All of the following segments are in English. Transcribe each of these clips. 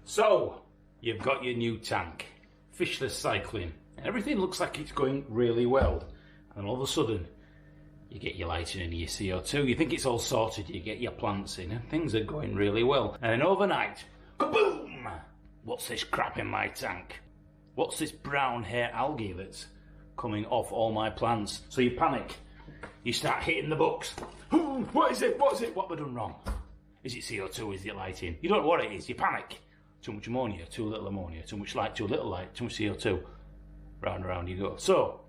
So, you've got your new tank, fishless cycling, and everything looks like it's going really well. And all of a sudden, you get your lighting and your CO2, you think it's all sorted, you get your plants in, and things are going really well. And then overnight, kaboom! What's this crap in my tank? What's this brown hair algae that's coming off all my plants? So you panic, you start hitting the books. What is it? What have I done wrong? Is it CO2? Is it lighting? You don't know what it is, you panic. Too much ammonia, too little ammonia, too much light, too little light, too much CO2. Round and round you go. So,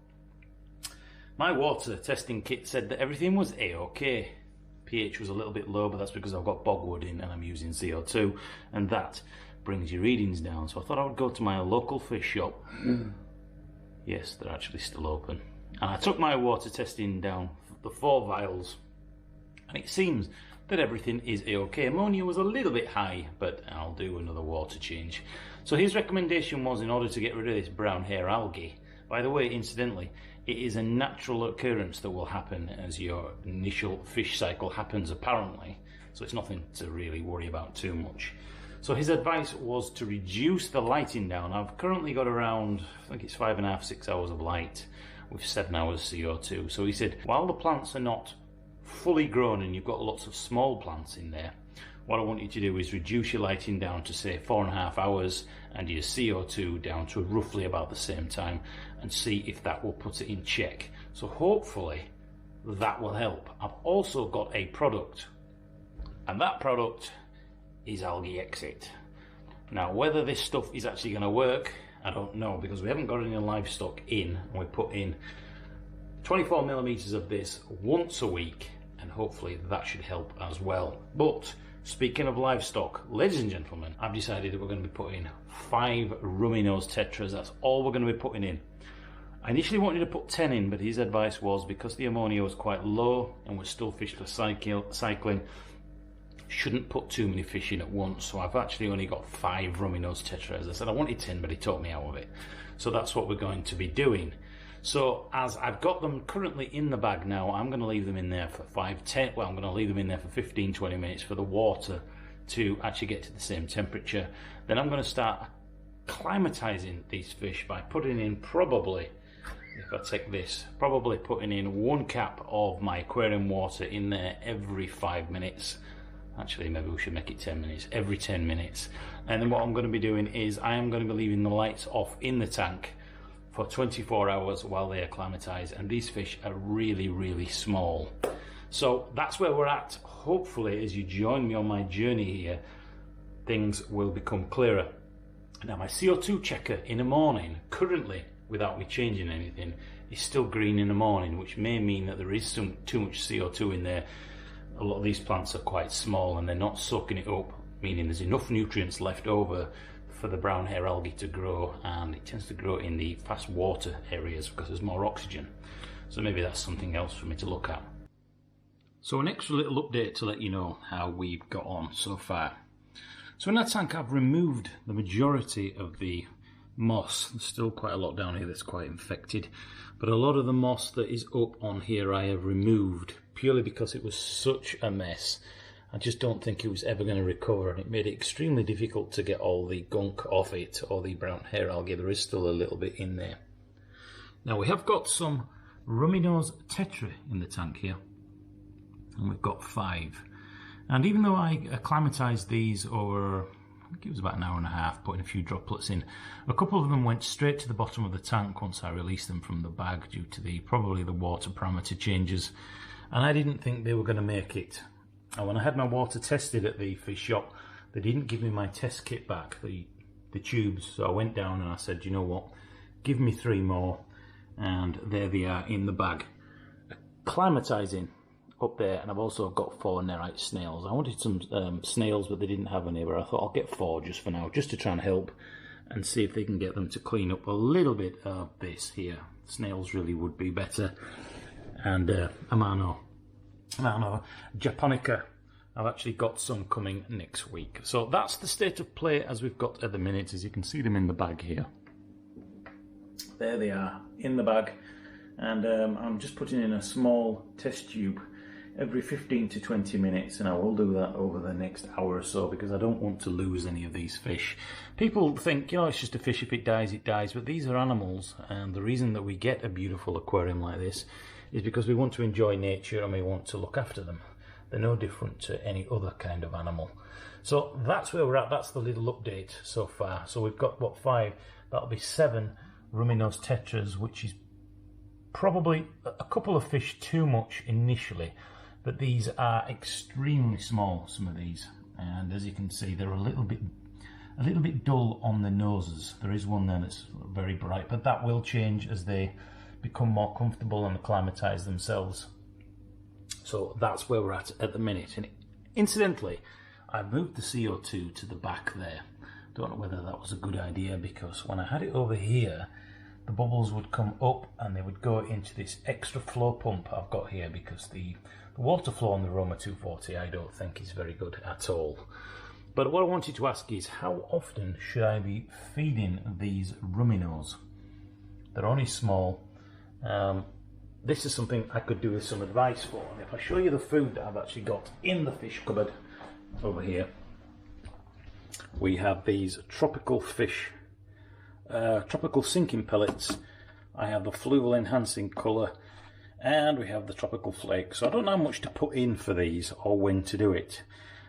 my water testing kit said that everything was A-OK. pH was a little bit low, but that's because I've got bogwood in and I'm using CO2, and that brings your readings down. So I thought I would go to my local fish shop. Yes, they're actually still open. And I took my water testing down the 4 vials, and it seems that everything is A-OK. Ammonia was a little bit high, but I'll do another water change. So his recommendation was, in order to get rid of this brown hair algae, by the way, incidentally, it is a natural occurrence that will happen as your initial fish cycle happens apparently, so it's nothing to really worry about too much. So his advice was to reduce the lighting down. I've currently got around, I think it's 5.5, 6 hours of light with 7 hours CO2. So he said, while the plants are not fully grown and you've got lots of small plants in there, what I want you to do is reduce your lighting down to say 4.5 hours and your CO2 down to roughly about the same time, and see if that will put it in check. So hopefully that will help. I've also got a product, and that product is Algae Exit. Now whether this stuff is actually going to work, I don't know, because we haven't got any livestock in, and we put in 24mm of this once a week, and hopefully that should help as well. But speaking of livestock, ladies and gentlemen, I've decided that we're going to be putting 5 rummy nose tetras. That's all we're going to be putting in. I initially wanted to put 10 in, but his advice was, because the ammonia was quite low and we're still fishless cycling, shouldn't put too many fish in at once. So I've actually only got 5 rummy nose tetras. I said I wanted 10, but he talked me out of it. So that's what we're going to be doing. So as I've got them currently in the bag now, I'm going to leave them in there for 5-10, well, I'm going to leave them in there for 15-20 minutes for the water to actually get to the same temperature. Then I'm going to start acclimatizing these fish by putting in, probably, if I take this, probably putting in 1 cap of my aquarium water in there every 5 minutes. Actually, maybe we should make it 10 minutes, every 10 minutes. And then what I'm going to be doing is I am going to be leaving the lights off in the tank for 24 hours while they acclimatize, and these fish are really, really small. So that's where we're at. Hopefully, as you join me on my journey here, things will become clearer. Now, my CO2 checker in the morning, currently, without me changing anything, is still green in the morning, which may mean that there is too much CO2 in there. A lot of these plants are quite small and they're not soaking it up, meaning there's enough nutrients left over for the brown hair algae to grow, and it tends to grow in the fast water areas because there's more oxygen. So maybe that's something else for me to look at. So an extra little update to let you know how we've got on so far. So in that tank I've removed the majority of the moss. There's still quite a lot down here that's quite infected, but a lot of the moss that is up on here I have removed purely because it was such a mess. I just don't think it was ever going to recover, and it made it extremely difficult to get all the gunk off it, or the brown hair algae. There is still a little bit in there. Now we have got some rummy nose tetra in the tank here, and we've got 5. And even though I acclimatized these over, I think it was about an hour and a half, putting a few droplets in, a couple of them went straight to the bottom of the tank once I released them from the bag due to probably the water parameter changes, and I didn't think they were going to make it. And when I had my water tested at the fish shop, they didn't give me my test kit back, the tubes. So I went down and I said, you know what, give me 3 more, and there they are in the bag, acclimatizing up there. And I've also got 4 nerite snails. I wanted some snails, but they didn't have any, but I thought I'll get 4 just for now, just to try and help and see if they can get them to clean up a little bit of this here. Snails really would be better. And Amano Japonica, I've actually got some coming next week. So that's the state of play as we've got at the minute. As you can see them in the bag here. There they are in the bag, and I'm just putting in a small test tube every 15 to 20 minutes, and I will do that over the next hour or so because I don't want to lose any of these fish. People think, you know, it's just a fish, if it dies, it dies, but these are animals, and the reason that we get a beautiful aquarium like this is because we want to enjoy nature and we want to look after them. They're no different to any other kind of animal. So that's where we're at. That's the little update so far. So we've got, what, 5, that'll be 7 rummy nose tetras, which is probably a couple of fish too much initially, but these are extremely small, some of these, and as you can see, they're a little bit dull on the noses. There is one there that's very bright, but that will change as they become more comfortable and acclimatise themselves. So that's where we're at the minute. And incidentally, I moved the CO2 to the back there. Don't know whether that was a good idea, because when I had it over here, the bubbles would come up and they would go into this extra flow pump I've got here, because the water flow on the Roma 240 I don't think is very good at all. But what I wanted to ask is, how often should I be feeding these rummy nose? They're only small. This is something I could do with some advice for. And if I show you the food that I've actually got in the fish cupboard over here, we have these tropical fish, tropical sinking pellets. I have the fluval enhancing colour, and we have the tropical flakes. So I don't know how much to put in for these or when to do it.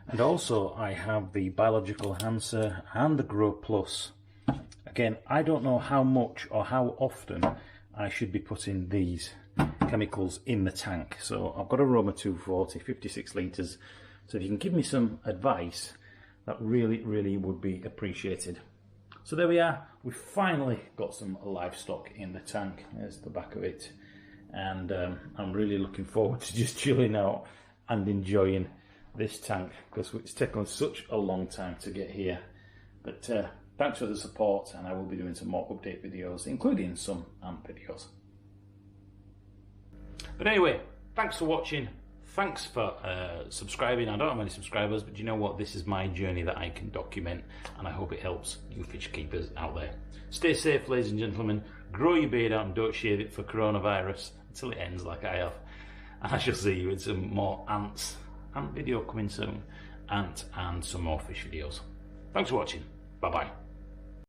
And also I have the biological enhancer and the Grow Plus. Again, I don't know how much or how often I should be putting these chemicals in the tank. So I've got a Roma 240, 56 litres. So if you can give me some advice, that really would be appreciated. So there we are. We've finally got some livestock in the tank. There's the back of it. And I'm really looking forward to just chilling out and enjoying this tank, because it's taken such a long time to get here. But thanks for the support, and I will be doing some more update videos, including some AMP videos. But anyway, thanks for watching. Thanks for subscribing. I don't have many subscribers, but you know what? This is my journey that I can document, and I hope it helps you fish keepers out there. Stay safe, ladies and gentlemen. Grow your beard out and don't shave it for coronavirus until it ends like I have. And I shall see you in some more ant video coming soon. Ant and some more fish videos. Thanks for watching. Bye-bye.